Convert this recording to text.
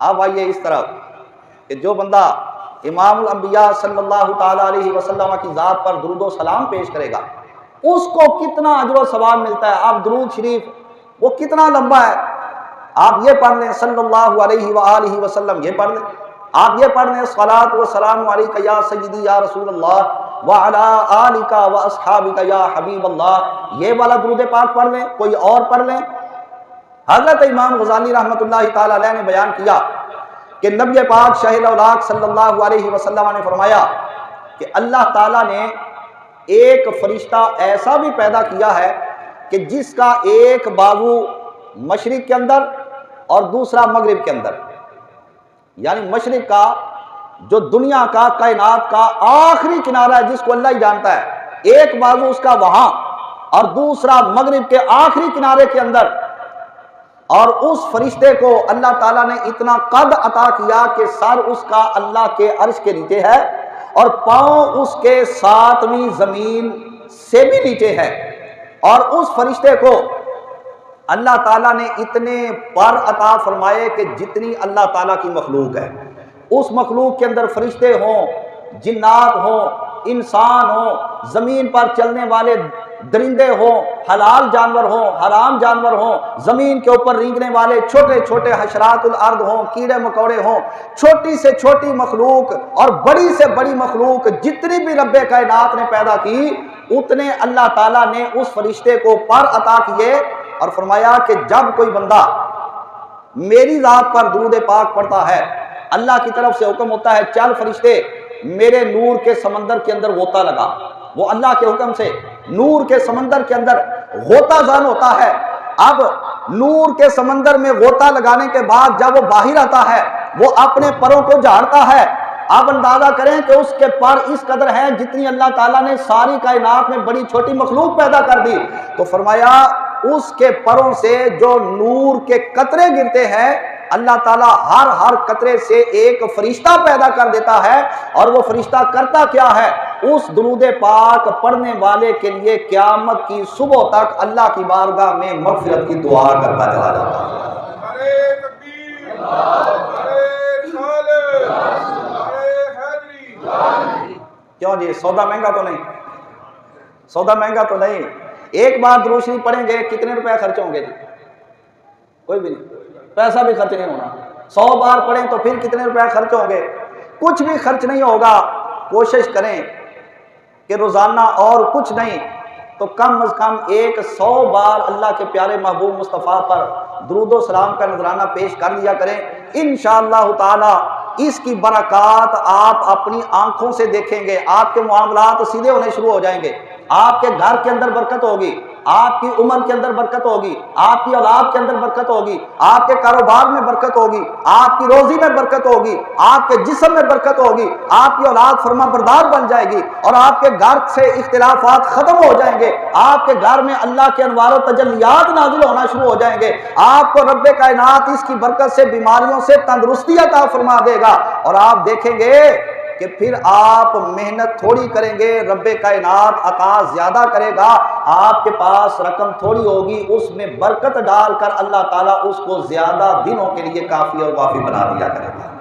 اب آئیے اس طرف کہ جو بندہ امام الانبیاء صلی اللہ تعالیٰ علیہ وسلم کی ذات پر درود و سلام پیش کرے گا اس کو کتنا اجر و ثواب ملتا ہے. آپ درود شریف وہ کتنا لمبا ہے, آپ یہ پڑھ لیں صلی اللہ علیہ وآلہ وسلم, یہ پڑھ لیں, آپ یہ پڑھ لیں صلاۃ و سلام علیک یا سیدی یا رسول اللہ وعلی آلک و اصحابک یا حبیب اللہ, یہ والا درود پاک پڑھ لیں, کوئی اور پڑھ لیں. حضرت امام غزالی رحمۃ اللہ تعالی علیہ نے بیان کیا کہ نبی پاک شاہ الاولاق صلی اللہ علیہ وسلم نے فرمایا کہ اللہ تعالیٰ نے ایک فرشتہ ایسا بھی پیدا کیا ہے کہ جس کا ایک بازو مشرق کے اندر اور دوسرا مغرب کے اندر, یعنی مشرق کا جو دنیا کا کائنات کا آخری کنارہ ہے جس کو اللہ ہی جانتا ہے, ایک بازو اس کا وہاں اور دوسرا مغرب کے آخری کنارے کے اندر. اور اس فرشتے کو اللہ تعالیٰ نے اتنا قد عطا کیا کہ سر اس کا اللہ کے عرش کے نیچے ہے اور پاؤں اس کے 7ویں زمین سے بھی نیچے ہے. اور اس فرشتے کو اللہ تعالیٰ نے اتنے پر عطا فرمائے کہ جتنی اللہ تعالیٰ کی مخلوق ہے, اس مخلوق کے اندر فرشتے ہوں, جنات ہوں, انسان ہوں, زمین پر چلنے والے درندے ہوں, حلال جانور ہوں, حرام جانور ہوں, زمین کے اوپر رینگنے والے چھوٹے چھوٹے حشرات الارض ہوں, کیڑے مکوڑے ہوں, چھوٹی سے چھوٹی مخلوق اور بڑی سے بڑی مخلوق جتنی بھی رب کائنات نے پیدا کی اتنے اللہ تعالیٰ نے اس فرشتے کو پر عطا کیے. اور فرمایا کہ جب کوئی بندہ میری ذات پر درود پاک پڑھتا ہے اللہ کی طرف سے حکم ہوتا ہے چل فرشتے میرے نور کے سمندر کے اندر غوطہ لگا. وہ اللہ کے حکم سے نور کے سمندر کے اندر غوطہ زن ہوتا ہے. اب نور کے سمندر میں غوطہ لگانے کے بعد جب وہ باہر آتا ہے وہ اپنے پروں کو جھاڑتا ہے. آپ اندازہ کریں کہ اس کے پر اس قدر ہیں جتنی اللہ تعالیٰ نے ساری کائنات میں بڑی چھوٹی مخلوق پیدا کر دی. تو فرمایا اس کے پروں سے جو نور کے قطرے گرتے ہیں اللہ تعالیٰ ہر قطرے سے ایک فرشتہ پیدا کر دیتا ہے. اور وہ فرشتہ کرتا کیا ہے, اس درود پاک پڑھنے والے کے لیے قیامت کی صبح تک اللہ کی بارگاہ میں مغفرت کی دعا کرتا چلا جاتا ہے. کیوں جی, سودا مہنگا تو نہیں, سودا مہنگا تو نہیں. ایک بار درود شریف پڑھیں گے کتنے روپے خرچ ہوں گے جی؟ کوئی بھی نہیں, پیسہ بھی خرچ نہیں ہونا. 100 بار پڑھیں تو پھر کتنے روپے خرچ ہوں گے؟ کچھ بھی خرچ نہیں ہوگا. کوشش کریں کہ روزانہ اور کچھ نہیں تو کم از کم 100 بار اللہ کے پیارے محبوب مصطفیٰ پر درود و سلام کا نذرانہ پیش کر لیا کریں. انشاءاللہ تعالی اس کی برکات آپ اپنی آنکھوں سے دیکھیں گے. آپ کے معاملات سیدھے ہونے شروع ہو جائیں گے. آپ کے گھر کے اندر برکت ہوگی, آپ کی عمر کے اندر برکت ہوگی, آپ کی اولاد کے اندر برکت ہوگی, آپ کے کاروبار میں برکت ہوگی, آپ کی روزی میں برکت ہوگی, آپ کے جسم میں برکت ہوگی, آپ کی اولاد فرما بردار بن جائے گی اور آپ کے گھر سے اختلافات ختم ہو جائیں گے. آپ کے گھر میں اللہ کے انوار و تجلیات نازل ہونا شروع ہو جائیں گے. آپ کو رب کائنات اس کی برکت سے بیماریوں سے تندرستی عطا فرما دے گا. اور آپ دیکھیں گے کہ پھر آپ محنت تھوڑی کریں گے, رب کائنات عطا زیادہ کرے گا. آپ کے پاس رقم تھوڑی ہوگی, اس میں برکت ڈال کر اللہ تعالیٰ اس کو زیادہ دنوں کے لیے کافی اور وافی بنا دیا کرے گا.